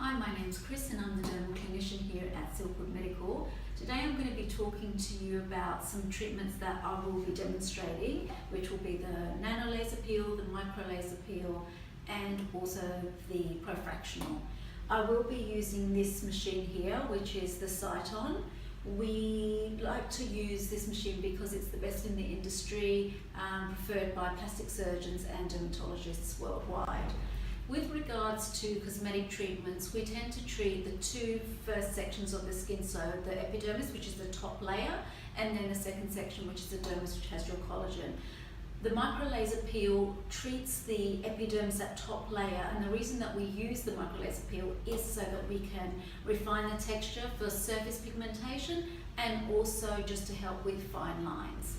Hi, my name's Chrys and I'm the dermal clinician here at Silkwood Medispa. Today I'm going to be talking to you about some treatments that I will be demonstrating, which will be the Nanolaserpeel, the Microlaserpeel and also the Profractional. I will be using this machine here, which is the Cyton. We like to use this machine because it's the best in the industry, preferred by plastic surgeons and dermatologists worldwide. With regards to cosmetic treatments, we tend to treat the two first sections of the skin, so the epidermis, which is the top layer, and then the second section, which is the dermis, which has your collagen. The Microlaserpeel treats the epidermis, that top layer, and the reason that we use the Microlaserpeel is so that we can refine the texture for surface pigmentation and also just to help with fine lines.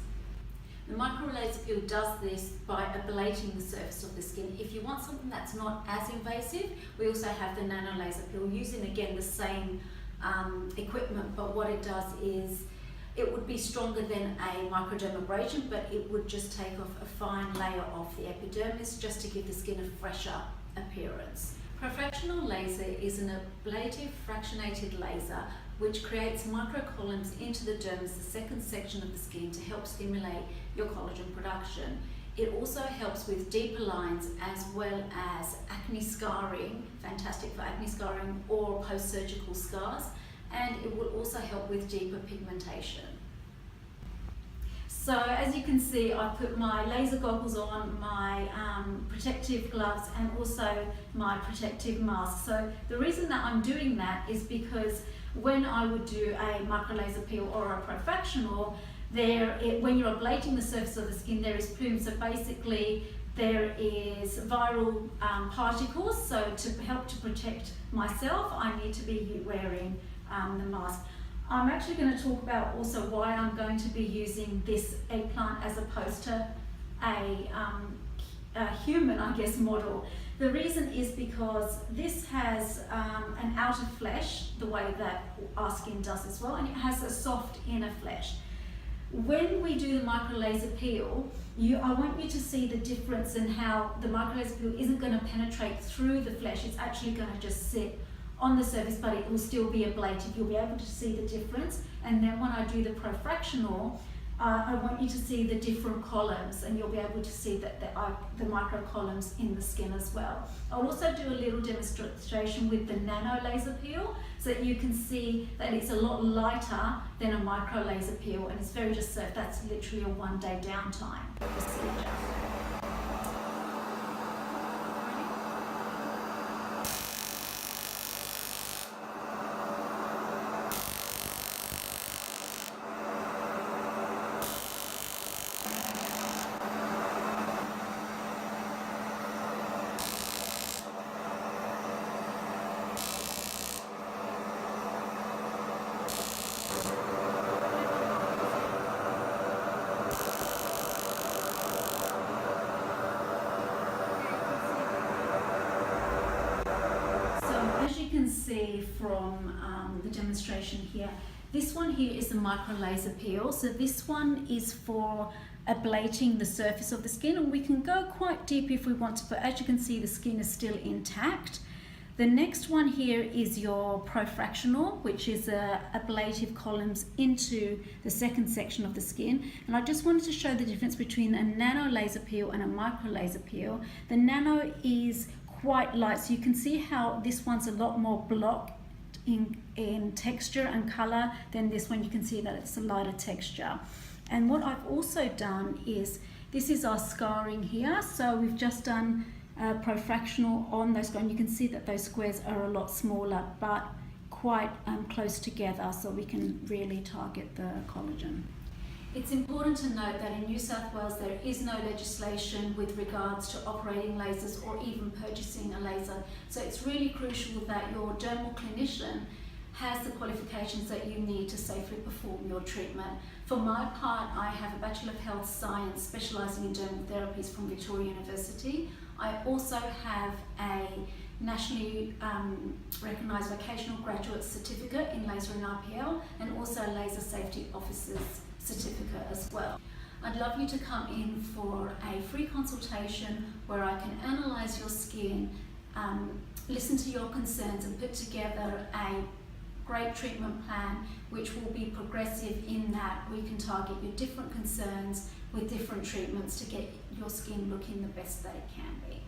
The Microlaserpeel does this by ablating the surface of the skin. If you want something that's not as invasive, we also have the Nanolaserpeel, using again the same equipment, but what it does is it would be stronger than a microdermabrasion, but it would just take off a fine layer of the epidermis just to give the skin a fresher appearance. Profractional laser is an ablative fractionated laser which creates microcolumns into the dermis, the second section of the skin, to help stimulate your collagen production. It also helps with deeper lines as well as acne scarring, fantastic for acne scarring or post-surgical scars, and it will also help with deeper pigmentation. So as you can see, I put my laser goggles on, my protective gloves and also my protective mask. So the reason that I'm doing that is because when I would do a Microlaserpeel or a Profractional, when you're ablating the surface of the skin, there is plume. So basically there is viral particles. So to help to protect myself, I need to be wearing the mask. I'm actually going to talk about also why I'm going to be using this eggplant as opposed to a human, I guess, model. The reason is because this has an outer flesh, the way that our skin does as well, and it has a soft inner flesh. When we do the Microlaserpeel, I want you to see the difference in how the Microlaserpeel isn't going to penetrate through the flesh. It's actually going to just sit on the surface, but it will still be ablated. You'll be able to see the difference. And then when I do the Profractional, I want you to see the different columns, and you'll be able to see that the micro columns in the skin as well. I'll also do a little demonstration with the Nanolaserpeel so that you can see that it's a lot lighter than a Microlaserpeel, and it's very just safe. That's literally a one-day downtime procedure. As you can see from the demonstration here, this one here is the Microlaserpeel. So this one is for ablating the surface of the skin, and we can go quite deep if we want to, but as you can see, the skin is still intact. The next one here is your Profractional, which is ablative columns into the second section of the skin. And I just wanted to show the difference between a Nanolaserpeel and a Microlaserpeel. The Nano is quite light, so you can see how this one's a lot more blocked in texture and color than this one. You can see that it's a lighter texture. And what I've also done is, this is our scarring here, so we've just done Profractional on those squares, and you can see that those squares are a lot smaller but quite close together, so we can really target the collagen. It's important to note that in New South Wales there is no legislation with regards to operating lasers or even purchasing a laser. So it's really crucial that your dermal clinician has the qualifications that you need to safely perform your treatment. For my part, I have a Bachelor of Health Science specialising in dermal therapies from Victoria University. I also have a nationally recognised vocational graduate certificate in laser and IPL, and also a laser safety officer's certificate as well. I'd love you to come in for a free consultation where I can analyse your skin, listen to your concerns and put together a great treatment plan which will be progressive in that we can target your different concerns with different treatments to get your skin looking the best that it can be.